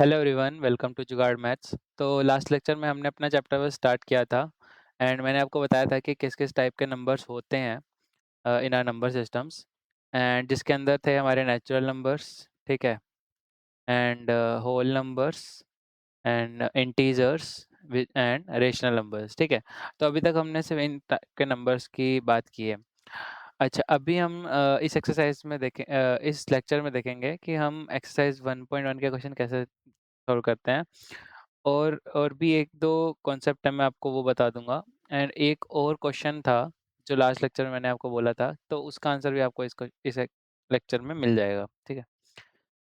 Hello everyone, welcome to जुगाड़ maths. तो last lecture में हमने अपना चैप्टर वन स्टार्ट किया था एंड मैंने आपको बताया था कि किस-किस टाइप के नंबर्स होते हैं in our number systems and जिसके अंदर थे हमारे नेचुरल नंबर्स, ठीक है? And whole numbers and integers and rational numbers, ठीक है? तो अभी तक हमने सिर्फ इन टाइप के नंबर्स की बात की है। अच्छा, अभी हम इस एक्सरसाइज में इस लेक्चर में देखेंगे कि हम एक्सरसाइज 1.1 के क्वेश्चन कैसे सॉल्व करते हैं और भी 1-2 कॉन्सेप्ट है मैं आपको वो बता दूँगा एंड एक और क्वेश्चन था जो लास्ट लेक्चर में मैंने आपको बोला था, तो उसका आंसर भी आपको इस लेक्चर में मिल जाएगा, ठीक है?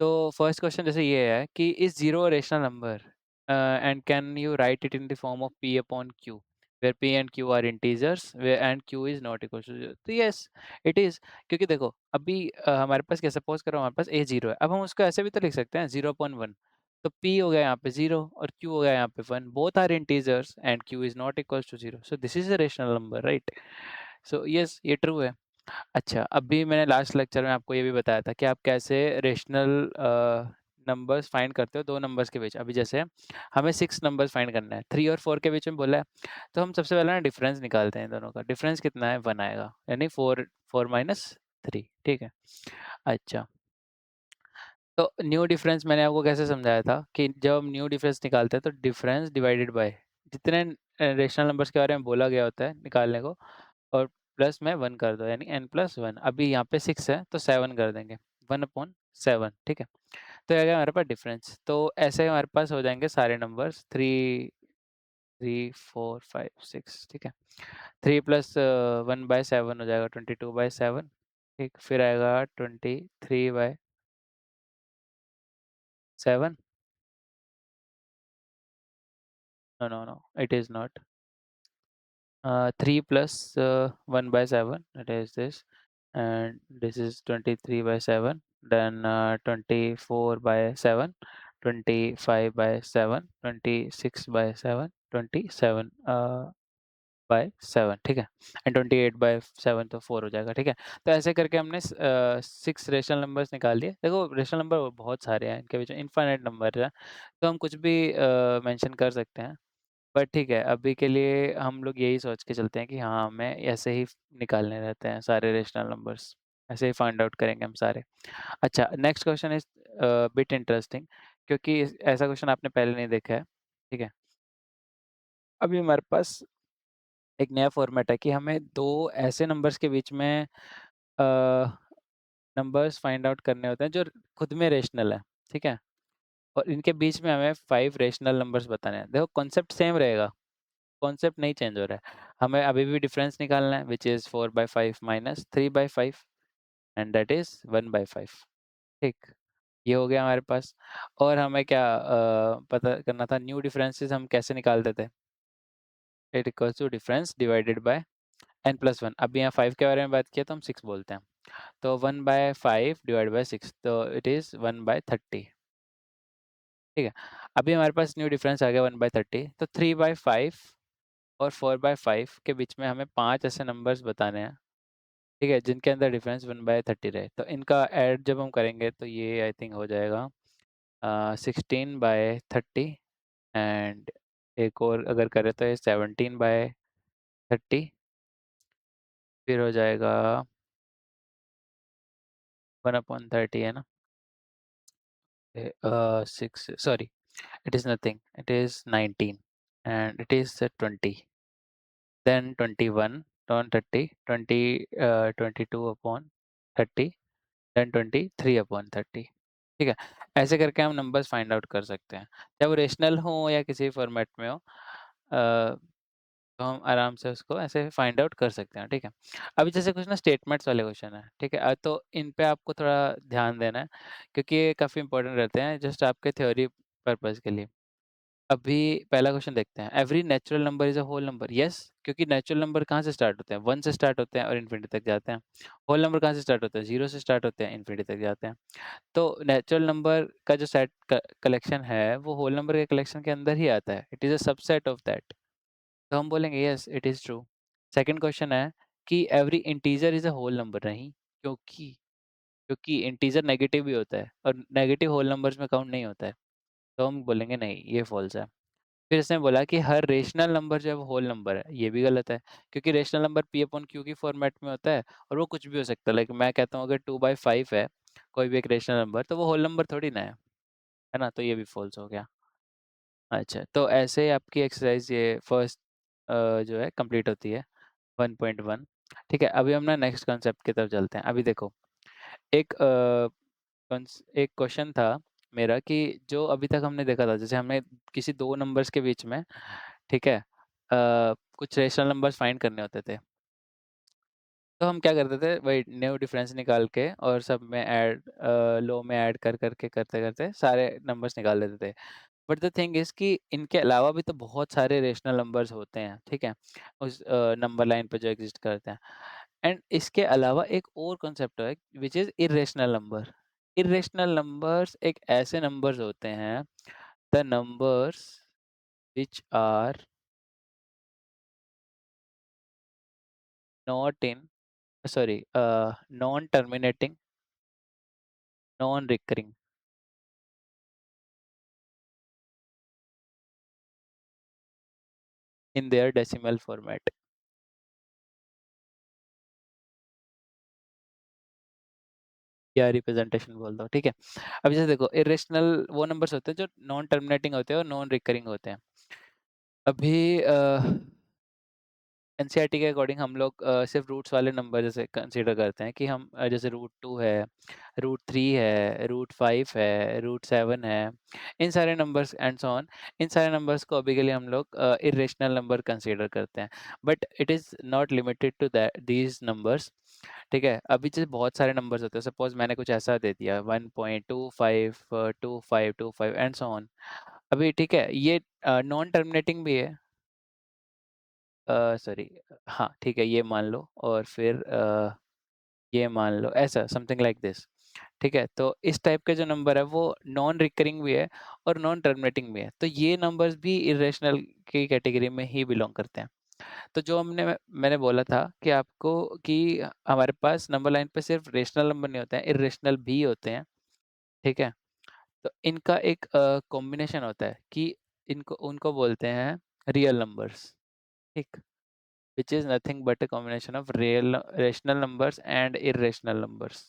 तो फर्स्ट क्वेश्चन जैसे ये है कि is zero a rational number and can you write it in the form of P upon Q where P and Q are integers way and Q is not equal to 0 तो yes it is क्योंकि देखो अभी हमारे पास क्या suppose करो हमारे पास A 0 है, अब हम उसको ऐसे भी तो लिख सकते हैं 0 अपॉन 1 तो P हो गया यहाँ पे 0 और Q हो गया यहाँ पे 1 both are integers and Q is not equals to 0 so this is a rational number right? So yes ये ट्रू है। अच्छा, अभी मैंने लास्ट लेक्चर में आपको ये भी बताया था कि आप कैसे रेशनल नंबर्स फाइंड करते हो 2 नंबर्स के बीच। अभी जैसे हमें 6 नंबर्स फाइंड करना है, 3 और 4 के बीच में बोला है, तो हम सबसे पहले ना डिफरेंस निकालते हैं इन दोनों का। डिफरेंस कितना है? 1 आएगा, यानी 4 माइनस 3 ठीक है? अच्छा, तो न्यू डिफरेंस मैंने आपको कैसे समझाया था कि जब हम न्यू डिफरेंस निकालते हैं तो डिफरेंस डिवाइडेड बाय जितने रेशनल नंबर्स के बारे में बोला गया होता है निकालने को और प्लस में 1 कर दो यानी n+1 अभी यहाँ पे 6 है तो 7 कर देंगे 1/7 ठीक है? तो ये आ गया हमारे पास डिफरेंस तो ऐसे हमारे पास हो जाएँगे सारे नंबर्स 3, 3, 4, 5, 6 ठीक है? 3 प्लस 1/7 हो जाएगा 22/7 ठीक, फिर आएगा 23/7 no, no, no, it is not. 3 plus 1/7 it is this and this is 23/7 then 24/7 25/7 26/7 27 bye 7 ठीक है एंड 28/7 तो 4 हो जाएगा ठीक है तो ऐसे करके हमने 6 रेशनल नंबर्स निकाल दिए देखो रेशनल नंबर बहुत सारे हैं इनके बीच में इनफाइनाइट नंबर है तो हम कुछ भी मेंशन कर सकते हैं बट ठीक है, अभी के लिए हम लोग यही सोच के चलते हैं कि हाँ, हमें ऐसे ही निकालने रहते हैं सारे रेशनल नंबर्स, ऐसे ही फाइंड आउट करेंगे हम सारे। अच्छा, next question is bit interesting क्योंकि ऐसा क्वेश्चन आपने पहले नहीं देखा है, ठीक है? अभी हमारे पास एक नया फॉर्मेट है कि हमें 2 ऐसे नंबर्स के बीच में नंबर्स फाइंड आउट करने होते हैं जो खुद में रेशनल है, ठीक है? और इनके बीच में हमें 5 रेशनल नंबर्स बताने हैं। देखो कॉन्सेप्ट सेम रहेगा। कॉन्सेप्ट नहीं चेंज हो रहा है। हमें अभी भी डिफरेंस निकालना है which is 4/5 minus 3/5 and that is 1/5 ठीक, ये हो गया हमारे पास और हमें क्या पता करना था न्यू डिफरेंसेस हम कैसे निकालते थे? It equals to difference divided by n+1 अभी यहाँ 5 के बारे में बात किया तो हम 6 बोलते हैं। तो 1/5 डिवाइडेड बाय 6 तो इट इज़ 1/30 ठीक है। अभी हमारे पास न्यू डिफरेंस आ गया 1/30 तो 3/5 और 4/5 के बीच में हमें 5 ऐसे नंबर्स बताने हैं, ठीक है? जिनके अंदर डिफरेंस 1/30 रहे। तो इनका ऐड जब हम करेंगे तो ये आई थिंक हो जाएगा 16/30 एंड एक और अगर करें तो ये 17/30 फिर हो जाएगा 1/30 है ना? 6 sorry it is nothing it is 19 and it is 20 then 21 on 30 22/30 then 23/30 ठीक है? ऐसे करके हम नंबर्स फाइंड आउट कर सकते हैं। चाहे वो रेशनल हो या किसी फॉर्मेट में हो तो हम आराम से उसको ऐसे फाइंड आउट कर सकते हैं, ठीक है? अभी जैसे कुछ ना स्टेटमेंट्स वाले क्वेश्चन हैं, ठीक है? तो इन पे आपको थोड़ा ध्यान देना है क्योंकि ये काफ़ी इंपॉर्टेंट रहते हैं जस्ट आपके थ्योरी पर्पज़ के लिए। अभी पहला क्वेश्चन देखते हैं, every natural number is a whole number, yes क्योंकि नेचुरल नंबर कहाँ से स्टार्ट होते हैं? 1 से स्टार्ट होते हैं और इन्फिनिटी तक जाते हैं। होल नंबर कहाँ से स्टार्ट होते हैं? 0 से स्टार्ट होते हैं, इन्फिनिटी तक जाते हैं। तो नेचुरल नंबर का जो सेट कलेक्शन है, वो होल नंबर के कलेक्शन के अंदर ही आता है। It is a subset of that. तो हम बोलेंगे yes it is true. Second question है कि every integer is a whole number, नहीं, क्योंकि क्योंकि इंटीजर नेगेटिव भी होता है और नेगेटिव होल नंबर्स में काउंट नहीं होता है। तो हम बोलेंगे नहीं, ये फ़ॉल्स है। फिर इसने बोला कि हर रेशनल नंबर जो है वो होल नंबर है, ये भी गलत है, क्योंकि rational number P upon Q की फॉर्मेट में होता है और वो कुछ भी हो सकता है। लाइक मैं कहता हूँ अगर 2/5 है कोई भी एक रेशनल नंबर, तो वो होल नंबर थोड़ी ना है ना? तो ये भी फ़ॉल्स हो गया। अच्छा, तो ऐसे आपकी एक्सरसाइज़ ये फर्स्ट जो है कंप्लीट होती है 1.1। ठीक है, अभी हम ना नेक्स्ट कॉन्सेप्ट की तरफ चलते हैं। अभी देखो, एक एक क्वेश्चन था मेरा कि जो अभी तक हमने देखा था, जैसे हमें किसी 2 नंबर्स के बीच में, ठीक है, कुछ रेशनल नंबर्स फाइंड करने होते थे। तो हम क्या करते थे, वही न्यू डिफरेंस निकाल के और सब में लो में ऐड करके करते-करते सारे नंबर्स निकाल लेते थे। बट द थिंग इज़ कि इनके अलावा भी तो बहुत सारे रेशनल नंबर्स होते हैं, ठीक है? उस नंबर लाइन पे जो एग्ज़िस्ट करते हैं। एंड इसके अलावा एक और कॉन्सेप्ट है which is irrational number. Irrational numbers एक ऐसे नंबर्स होते हैं, the numbers which are not in sorry non terminating, non recurring in their decimal format या रिप्रेजेंटेशन बोल दो, ठीक है? अब जैसे देखो, इर्रेशनल वो नंबर्स होते हैं जो नॉन टर्मिनेटिंग होते हैं और नॉन रिकरिंग होते हैं। अभी एनसीईआरटी के अकॉर्डिंग हम लोग सिर्फ रूट्स वाले नंबर जैसे कंसीडर करते हैं कि हम जैसे रूट 2 है, रूट 3 है, रूट 5 है, रूट 7 है, इन सारे नंबर्स एंड सो ऑन, इन सारे नंबर्स को अभी के लिए हम लोग इरेशनल नंबर कंसीडर करते हैं। But it is not limited to that these numbers, ठीक है? अभी जैसे बहुत सारे नंबर्स होते हैं, सपोज मैंने कुछ ऐसा दे दिया 1.25 2525 एंड सो ऑन। अभी ठीक है, ये नॉन टर्मिनेटिंग भी है, सॉरी, हाँ, ठीक है, ये मान लो और फिर ये मान लो, ऐसा समथिंग लाइक दिस, ठीक है? तो इस टाइप के जो नंबर है वो नॉन रिकरिंग भी है और नॉन टर्मिनेटिंग भी है, तो ये नंबर्स भी इरेशनल की कैटेगरी में ही बिलोंग करते हैं। तो जो मैंने बोला था कि आपको कि हमारे पास नंबर लाइन पे सिर्फ रेशनल नंबर नहीं होते हैं, इरेशनल भी होते हैं, ठीक है? तो इनका एक कॉम्बिनेशन होता है कि इनको उनको बोलते हैं रियल नंबर्स, ठीक? which is nothing but a combination of real rational numbers and irrational numbers।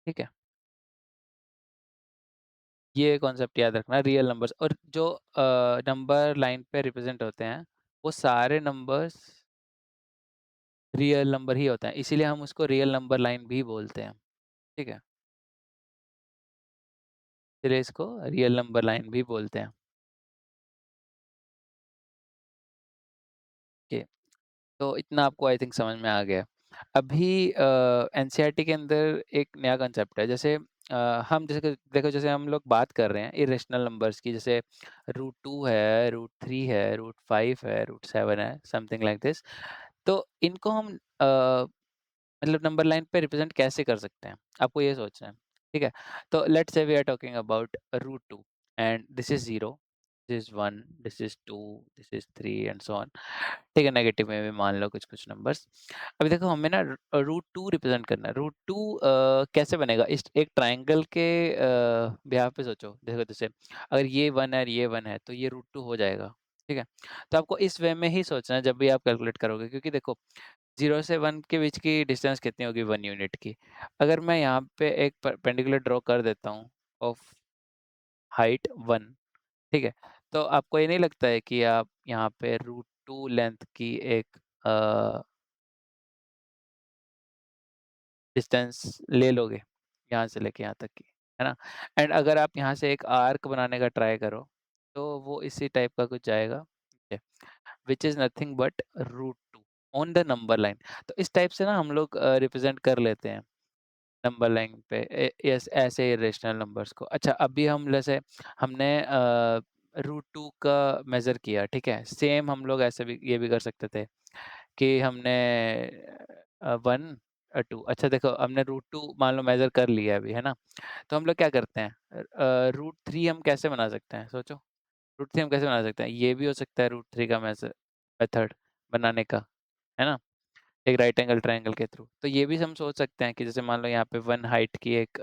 ठीक है, ये कॉन्सेप्ट याद रखना, रियल नंबर्स और जो नंबर लाइन पे रिप्रेजेंट होते हैं वो सारे नंबर्स रियल नंबर ही होते हैं, इसीलिए हम उसको रियल नंबर लाइन भी बोलते हैं। ठीक है, इसलिए इसको रियल नंबर लाइन भी बोलते हैं। ओके, तो इतना आपको आई थिंक समझ में आ गया। अभी एनसीईआरटी के अंदर एक नया कांसेप्ट है, जैसे हम जैसे कि देखो, जैसे हम लोग बात कर रहे हैं इरेशनल नंबर्स की, जैसे रूट 2 है, रूट 3 है, रूट 5 है, रूट 7 है, समथिंग लाइक दिस। तो इनको हम मतलब नंबर लाइन पे रिप्रेजेंट कैसे कर सकते हैं? आपको ये सोचना है, ठीक है? तो let's say we are talking about root 2 and this is 0, this is 1, this is 2, this is 3 and so on. ठीक है, नेगेटिव में भी मान लो कुछ-कुछ नंबर्स। अभी देखो, हमें ना रूट 2 रिप्रेजेंट करना है। रूट 2 कैसे बनेगा? इस एक ट्रायंगल के बिहाफ़ पे सोचो। देखो, जैसे अगर ये 1 है और ये 1 है, तो ये रूट 2 हो जाएगा, ठीक है? तो आपको इस वे में ही सोचना है जब भी आप कैलकुलेट करोगे, क्योंकि देखो 0 से 1 के बीच की डिस्टेंस कितनी होगी? 1 यूनिट की। अगर मैं यहाँ पे एक परपेंडिकुलर ड्रॉ कर देता हूँ ऑफ हाइट 1, ठीक है? तो आपको ये नहीं लगता है कि आप यहाँ पे रूट 2 लेंथ की एक अ, डिस्टेंस ले लोगे, यहाँ से लेके यहाँ तक की, है ना? एंड अगर आप यहाँ से एक आर्क बनाने का ट्राई करो, तो वो इसी टाइप का कुछ जाएगा, ठीक है? Which is nothing but root 2 on the number line. तो इस टाइप से ना हम लोग रिप्रेज़ेंट कर लेते हैं नंबर लाइन पे यस, ऐसे इरेशनल नंबर्स को। अच्छा, अभी हम जैसे हमने रूट 2 का मेज़र किया, ठीक है? सेम हम लोग ऐसे भी ये भी कर सकते थे कि हमने 1 2, अच्छा देखो, हमने रूट 2 मान लो मेज़र कर लिया अभी, है ना? तो हम लोग क्या करते हैं, रूट 3 हम कैसे बना सकते हैं? सोचो, रूट 3 हम कैसे बना सकते हैं? ये भी हो सकता है रूट 3 का मेथड बनाने का, है ना? एक राइट एंगल ट्रायंगल के थ्रू। तो ये भी हम सोच सकते हैं कि जैसे मान लो यहाँ पे 1 हाइट की एक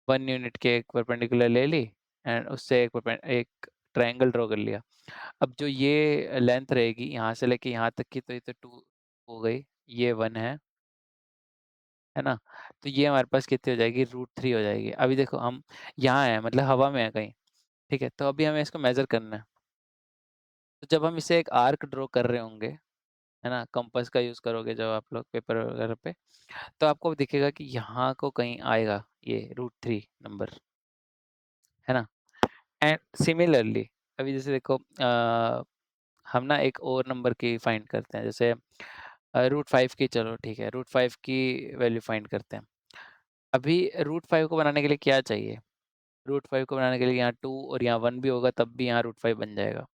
1 यूनिट की एक परपेंडिकुलर ले ली एंड उससे एक ट्रायंगल ड्रॉ कर लिया। अब जो ये लेंथ रहेगी यहाँ से लेके यहाँ तक की, तो ये तो 2 हो गई, ये 1 है ना? तो ये हमारे पास कितनी हो जाएगी, √3 हो जाएगी। अभी देखो हम यहाँ हैं, मतलब हवा में है कहीं, ठीक है? तो अभी हमें इसको मेज़र करना है। तो जब हम इसे एक आर्क ड्रॉ कर रहे होंगे, है ना? कंपास का यूज़ करोगे जब आप लोग पेपर वगैरह पे, तो आपको दिखेगा कि यहाँ को कहीं आएगा ये √3 नंबर, है ना? एंड सिमिलरली अभी जैसे देखो हम ना एक और नंबर की फाइंड करते हैं, जैसे √5 की, चलो ठीक है, √5 की वैल्यू फाइंड करते हैं। अभी √5 को बनाने के लिए क्या चाहिए? √5 को बनाने के लिए यहाँ 2 और यहाँ 1 भी होगा, तब भी यहाँ √5 बन जाएगा।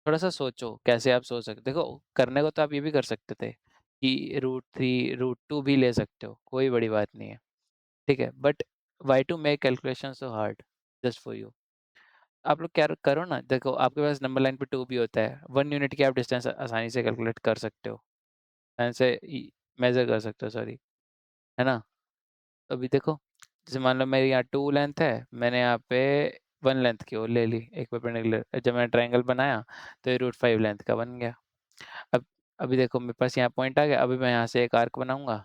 थोड़ा-सा सोचो, कैसे आप सोच सकते, देखो करने को तो आप ये भी कर सकते थे कि √3, √2 भी ले सकते हो, कोई बड़ी बात नहीं है, ठीक है? But why to make calculation so hard just for you? आप लोग क्या करो ना, देखो आपके पास नंबर लाइन पे 2 भी होता है, 1 यूनिट की आप डिस्टेंस आसानी से कैलकुलेट कर सकते हो, ऐसे मेज़र कर सकते हो, सॉरी, है ना? अभी देखो, जैसे मान लो मेरी यहाँ 2 लेंथ है, मैंने यहाँ पे 1 लेंथ की और ले ली, एक परपेंडिकुलर, जब मैंने ट्रायंगल बनाया, तो ये √5 लेंथ का बन गया। अब अभी देखो मेरे पास यहाँ पॉइंट आ गया, अभी मैं यहाँ से एक आर्क बनाऊँगा,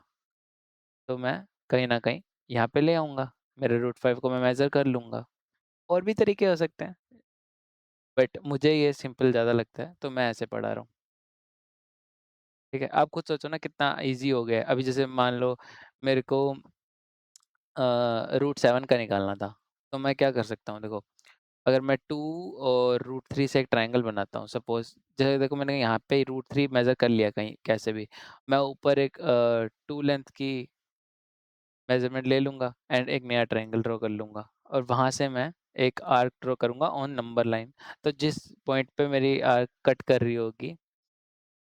तो मैं कहीं न कहीं यहाँ पे ले आऊँगा, मेरे √5 को मैं मेज़र कर लूँगा। और भी तरीके हो सकते हैं, बट मुझे ये सिंपल ज़्यादा लगता है, तो मैं ऐसे पढ़ा रहा हूँ, ठीक है? आप खुद सोचो ना कितना ईज़ी हो गया है। अभी जैसे मान लो मेरे को √7 का निकालना था, तो मैं क्या कर सकता हूँ, देखो अगर मैं 2 और √3 से एक ट्रायंगल बनाता हूँ, सपोज़ जैसे देखो मैंने यहाँ पे √3 मेज़र कर लिया कहीं कैसे भी, मैं ऊपर एक 2 लेंथ की मेज़रमेंट ले लूँगा एंड एक नया ट्रायंगल ड्रॉ कर लूँगा और वहाँ से मैं एक आर्क ड्रॉ करूँगा ऑन नंबर लाइन। तो जिस पॉइंट पे मेरी आर्क कट कर रही होगी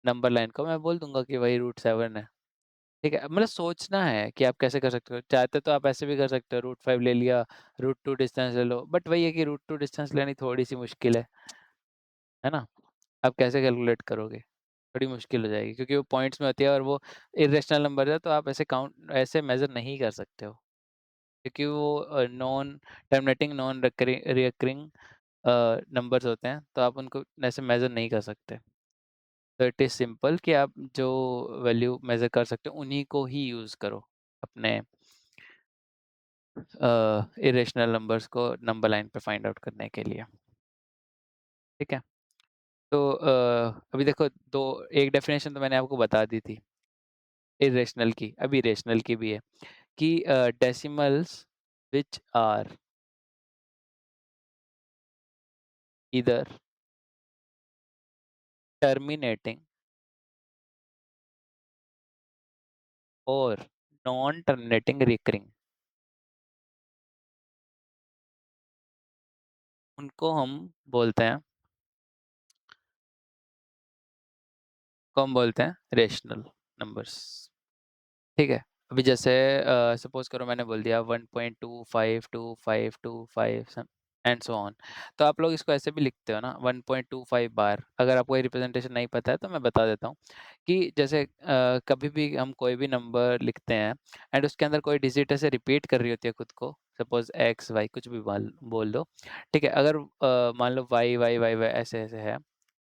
नंबर लाइन को, मैं बोल दूँगा कि वही √7 है। ठीक है? मतलब सोचना है कि आप कैसे कर सकते हो। चाहते तो आप ऐसे भी कर सकते हो, √5 ले लिया, √2 डिस्टेंस ले लो, बट वही है कि √2 डिस्टेंस लेनी थोड़ी-सी मुश्किल है ना? आप कैसे कैलकुलेट करोगे? थोड़ी मुश्किल हो जाएगी क्योंकि वो पॉइंट्स में होती है और वो इर्रेशनल नंबर है, तो आप ऐसे मेज़र नहीं कर सकते हो क्योंकि वो non terminating non recurring numbers होते हैं, तो आप उनको ऐसे मेज़र नहीं कर सकते। तो इट इज़ सिंपल कि आप जो वैल्यू मेज़र कर सकते हो, उन्हीं को ही यूज़ करो अपने इरेशनल नंबर्स को नंबर लाइन पे फाइंड आउट करने के लिए, ठीक है? तो अभी देखो 2 एक डेफिनेशन तो मैंने आपको बता दी थी इरेशनल की, अभी रेशनल की भी है कि decimals which are either terminating और नॉन टर्मिनेटिंग रिकरिंग, उनको हम बोलते हैं, रेशनल नंबर्स। ठीक है? अभी जैसे सपोज़ करो मैंने बोल दिया 1.252525 सम एंड सो ऑन। तो आप लोग इसको ऐसे भी लिखते हो ना 1.25 बार। अगर आपको ये रिप्रेजेंटेशन नहीं पता है तो मैं बता देता हूँ कि जैसे कभी भी हम कोई भी नंबर लिखते हैं एंड उसके अंदर कोई डिजिट ऐसे रिपीट कर रही होती है खुद को, सपोज़ एक्स, वाई कुछ भी बोल दो। ठीक है? अगर मान लो वाई, वाई, वाई, वाई ऐसे-ऐसे है,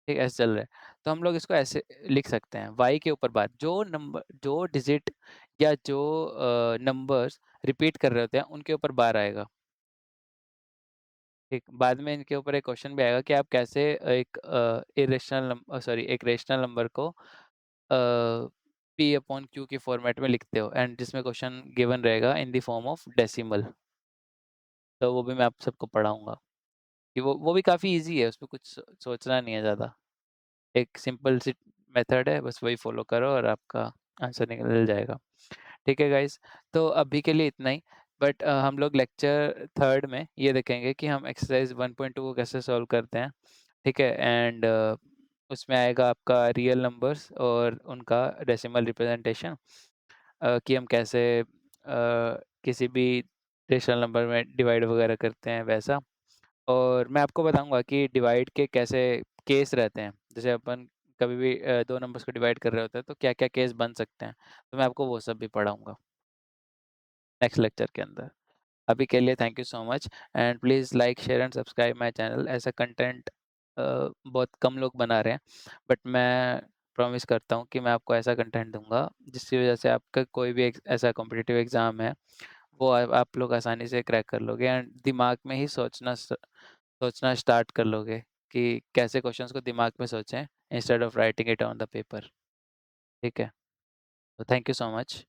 ठीक है, ऐसे चल रहा है। तो हम लोग इसको ऐसे लिख सकते हैं, y के ऊपर बार, जो डिजिट या जो नंबर्स रिपीट कर रहे होते हैं, उनके ऊपर बार आएगा। ठीक, बाद में इनके ऊपर एक क्वेश्चन भी आएगा कि आप कैसे एक एक रेशनल नंबर को p अपॉन q के फॉर्मेट में लिखते हो एंड जिसमें क्वेश्चन गिवन रहेगा इन द फॉर्म ऑफ डेसिमल। तो वो भी मैं आप सबको पढ़ाऊँगा कि वो भी काफ़ी ईज़ी है, उसमें कुछ सोचना नहीं है ज़्यादा। एक सिंपल सी मेथड है, बस वही फॉलो करो और आपका आंसर निकल जाएगा। ठीक है गाइज़, तो अभी के लिए इतना ही, बट हम लोग लेक्चर 3 में ये देखेंगे कि हम एक्सरसाइज़ 1.2 को कैसे सॉल्व करते हैं, ठीक है? एंड उसमें आएगा आपका रियल नंबर्स और उनका डेसिमल रिप्रेजेंटेशन, कि हम कैसे किसी भी रेशनल नंबर में डिवाइड वगैरह करते हैं वैसा। और मैं आपको बताऊँगा कि डिवाइड के कैसे केस रहते हैं। जैसे अपन कभी भी 2 नंबर्स को डिवाइड कर रहे होते हैं तो क्या-क्या केस बन सकते हैं। तो मैं आपको वो सब भी पढ़ाऊँगा नेक्स्ट लेक्चर के अंदर। अभी के लिए thank you so much and please like, share and subscribe my channel. ऐसा कंटेंट बहुत कम लोग बना रहे हैं, बट मैं प्रॉमिस करता हूँ कि मैं आपको ऐसा कंटेंट दूँगा, जिसकी वज़ह से आपका कोई भी एक ऐसा कॉम्पिटिटिव एग्ज़ाम है, वो आप लोग आसानी से क्रैक कर लोगे एंड दिमाग में ही सोचना स्टार्ट कर लोगे कि कैसे क्वेश्चंस को दिमाग में सोचें instead of writing it on the paper. ठीक है? तो थैंक यू सो मच।